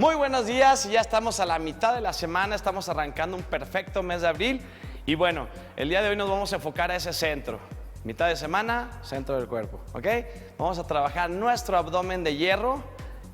Muy buenos días, ya estamos a la mitad de la semana, estamos arrancando un perfecto mes de abril y bueno, el día de hoy nos vamos a enfocar a ese centro. Mitad de semana, centro del cuerpo, ¿ok? Vamos a trabajar nuestro abdomen de hierro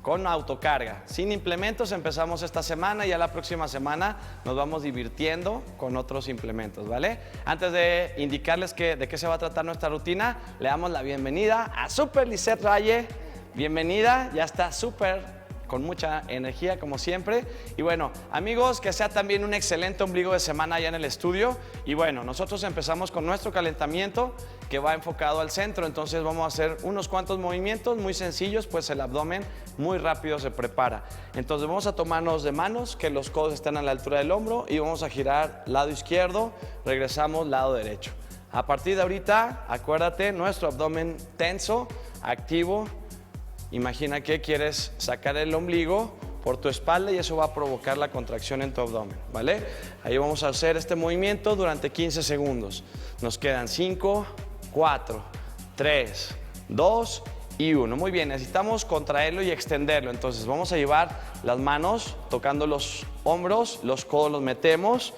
con autocarga. Sin implementos empezamos esta semana y ya la próxima semana nos vamos divirtiendo con otros implementos, ¿vale? Antes de indicarles de qué se va a tratar nuestra rutina, le damos la bienvenida a Super Lisette Raye. Bienvenida, ya está súper con mucha energía como siempre. Y bueno, amigos, que sea también un excelente ombligo de semana allá en el estudio. Y bueno, nosotros empezamos con nuestro calentamiento que va enfocado al centro. Entonces vamos a hacer unos cuantos movimientos muy sencillos, pues el abdomen muy rápido se prepara. Entonces vamos a tomarnos de manos, que los codos estén a la altura del hombro y vamos a girar lado izquierdo, regresamos lado derecho. A partir de ahorita, acuérdate, nuestro abdomen tenso, activo. Imagina que quieres sacar el ombligo por tu espalda y eso va a provocar la contracción en tu abdomen, ¿vale? Ahí vamos a hacer este movimiento durante 15 segundos. Nos quedan 5, 4, 3, 2 y 1. Muy bien, necesitamos contraerlo y extenderlo. Entonces vamos a llevar las manos tocando los hombros, los codos los metemos.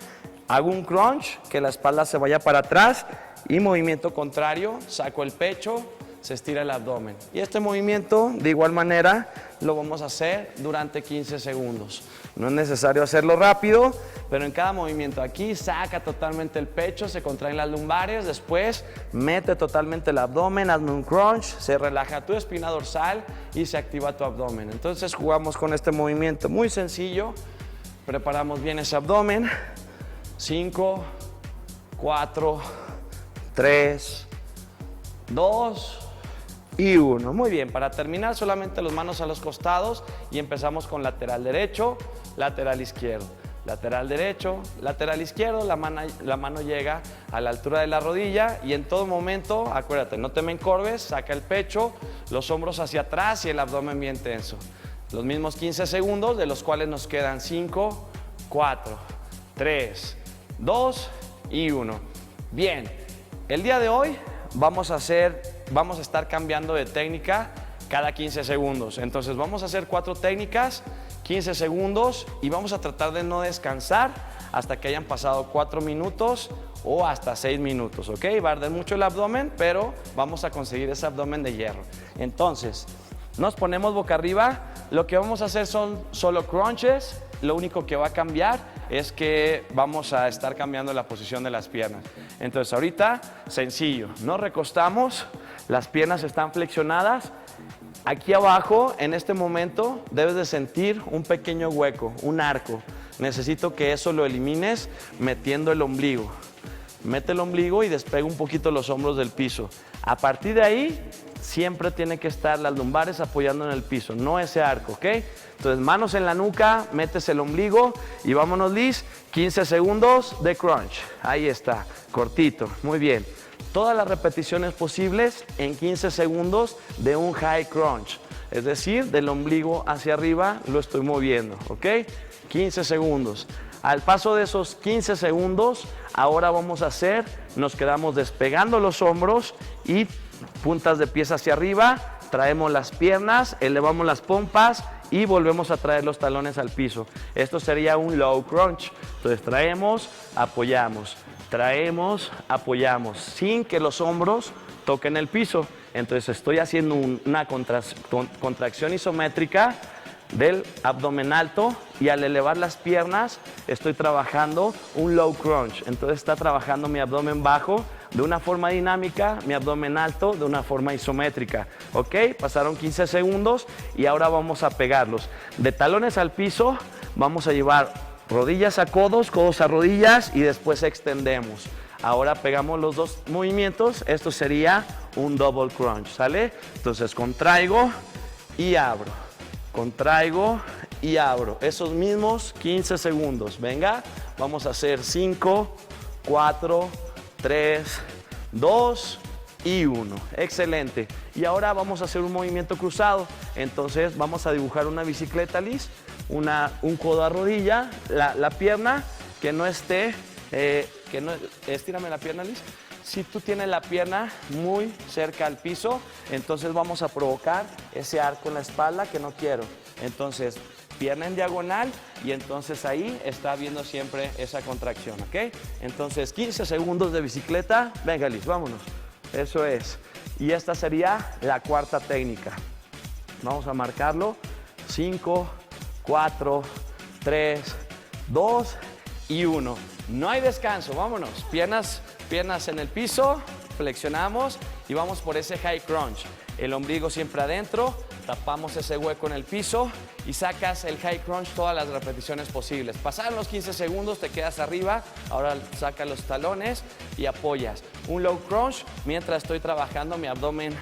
Hago un crunch, que la espalda se vaya para atrás y movimiento contrario, saco el pecho, se estira el abdomen. Y este movimiento, de igual manera, lo vamos a hacer durante 15 segundos. No es necesario hacerlo rápido, pero en cada movimiento aquí saca totalmente el pecho, se contraen las lumbares, después mete totalmente el abdomen, hazme un crunch, se relaja tu espina dorsal y se activa tu abdomen. Entonces jugamos con este movimiento muy sencillo, preparamos bien ese abdomen. 5, 4, 3, 2 y 1. Muy bien, para terminar solamente las manos a los costados y empezamos con lateral derecho, lateral izquierdo. Lateral derecho, lateral izquierdo, la mano llega a la altura de la rodilla y en todo momento, acuérdate, no te me encorves, saca el pecho, los hombros hacia atrás y el abdomen bien tenso. Los mismos 15 segundos, de los cuales nos quedan 5, 4, 3, 2 y 1. Bien, el día de hoy vamos a estar cambiando de técnica cada 15 segundos. Entonces vamos a hacer 4 técnicas, 15 segundos y vamos a tratar de no descansar hasta que hayan pasado 4 minutos o hasta 6 minutos, ¿ok? Va a arder mucho el abdomen, pero vamos a conseguir ese abdomen de hierro. Entonces, nos ponemos boca arriba. Lo que vamos a hacer son solo crunches. Lo único que va a cambiar es que vamos a estar cambiando la posición de las piernas. Entonces ahorita, sencillo, nos recostamos, las piernas están flexionadas. Aquí abajo, en este momento, debes de sentir un pequeño hueco, un arco. Necesito que eso lo elimines metiendo el ombligo. Mete el ombligo y despega un poquito los hombros del piso. A partir de ahí, siempre tiene que estar las lumbares apoyando en el piso, no ese arco, ¿ok? Entonces, manos en la nuca, metes el ombligo y vámonos, Liz, 15 segundos de crunch. Ahí está, cortito, muy bien. Todas las repeticiones posibles en 15 segundos de un high crunch. Es decir, del ombligo hacia arriba lo estoy moviendo, ¿ok? 15 segundos. Al paso de esos 15 segundos, ahora vamos a hacer, nos quedamos despegando los hombros y puntas de pies hacia arriba, traemos las piernas, elevamos las pompas y volvemos a traer los talones al piso. Esto sería un low crunch. Entonces traemos, apoyamos, sin que los hombros toquen el piso. Entonces estoy haciendo una contracción isométrica del abdomen alto y al elevar las piernas estoy trabajando un low crunch. Entonces está trabajando mi abdomen bajo de una forma dinámica, mi abdomen alto de una forma isométrica. ¿Ok? Pasaron 15 segundos y ahora vamos a pegarlos. De talones al piso vamos a llevar rodillas a codos, codos a rodillas y después extendemos. Ahora pegamos los dos movimientos. Esto sería un double crunch, ¿sale? Entonces contraigo y abro. Contraigo y abro. Esos mismos 15 segundos. Venga, vamos a hacer 5, 4, 3, 2 y 1. Excelente. Y ahora vamos a hacer un movimiento cruzado. Entonces vamos a dibujar una bicicleta, Liz. Un codo a rodilla, la pierna que no esté, estírame la pierna, Liz. Si tú tienes la pierna muy cerca al piso, entonces vamos a provocar ese arco en la espalda que no quiero. Entonces, pierna en diagonal y entonces ahí está viendo siempre esa contracción, ¿ok? Entonces 15 segundos de bicicleta. Venga, Liz, vámonos. Eso es. Y esta sería la cuarta técnica. Vamos a marcarlo. 5, 4, 3, 2 y 1. No hay descanso, vámonos. Piernas en el piso, flexionamos y vamos por ese high crunch. El ombligo siempre adentro, tapamos ese hueco en el piso y sacas el high crunch todas las repeticiones posibles. Pasaron los 15 segundos, te quedas arriba, ahora saca los talones y apoyas. Un low crunch mientras estoy trabajando mi abdomen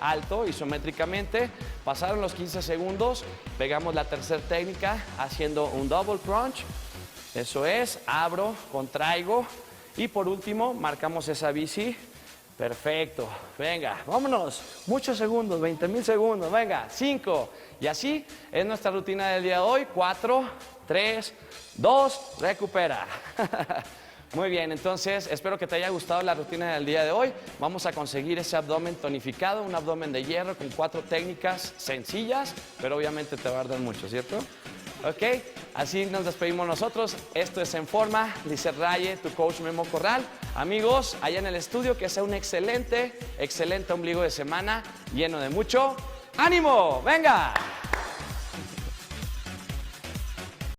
alto isométricamente. Pasaron los 15 segundos, pegamos la tercera técnica haciendo un double crunch. Eso es, abro, contraigo y por último marcamos esa bici. Perfecto, venga, vámonos, muchos segundos, 20,000 segundos, venga, 5, y así es nuestra rutina del día de hoy, 4, 3, 2, recupera. Muy bien, entonces espero que te haya gustado la rutina del día de hoy. Vamos a conseguir ese abdomen tonificado, un abdomen de hierro con 4 técnicas sencillas, pero obviamente te va a arder mucho, ¿cierto? Ok, así nos despedimos nosotros. Esto es En Forma, Lizeth Raye, tu coach Memo Corral. Amigos, allá en el estudio, que sea un excelente ombligo de semana lleno de mucho ánimo. ¡Venga!